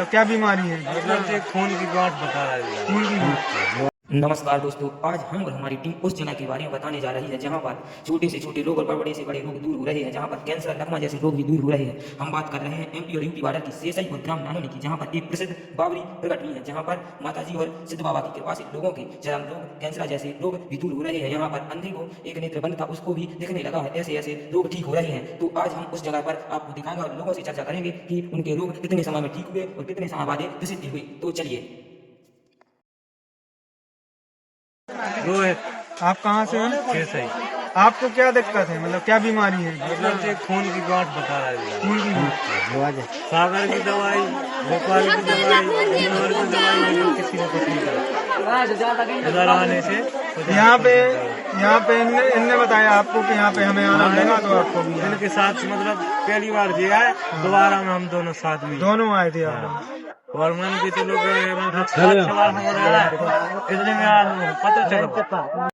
क्या बीमारी है? मतलब ये खून की गांठ बता रहा है। खून की बीमारी। नमस्कार दोस्तों, आज हम और हमारी टीम उस जगह के बारे में बताने जा रही है जहां पर छोटे से छोटे रोग और बड़े से बड़े रोग दूर हो रहे हैं, जहां पर कैंसर, लकवा जैसे रोग भी दूर हो रहे हैं। हम बात कर रहे हैं एमपी और यूपी बॉर्डर की शेषई और ग्राम नानोनी की, जहां पर एक प्रसिद्ध बावरी प्रकट हुई है, जहां पर माताजी और सिद्ध बाबा की कृपा से लोगों के चरम रोग, कैंसर जैसे रोग भी दूर हो रहे हैं। यहाँ पर अंधे को एक नेत्र बंद था, उसको भी देखने लगा है। ऐसे ऐसे रोग ठीक हो रहे हैं। तो आज हम उस जगह पर आपको दिखाएंगे और लोगों से चर्चा करेंगे कि उनके रोग कितने समय में ठीक हुए और कितने समय बाद प्रसिद्धि हुई। तो चलिए। रोहित आप कहाँ से हैं? शेषई। आपको क्या दिक्कत है, मतलब क्या बीमारी है? मतलब ये खून की गांठ बता रहा है। खून की बीमारी। सागर की दवाई, भोपाल की दवाई, इंदौर की दवाई, लेकिन किसी को कुछ नहीं करा। इधर आने से यहाँ पे इनने बताया आपको कि यहाँ पे हमें आना लगा, तो आपको भी इनके साथ मतलब पहली बार दिया है, दोबारा में हम दोनों साथ में दोनों आए थे आप? और मान के चलो कि मतलब 7 सवाल हो रहा है, इसलिए मैं पता चला।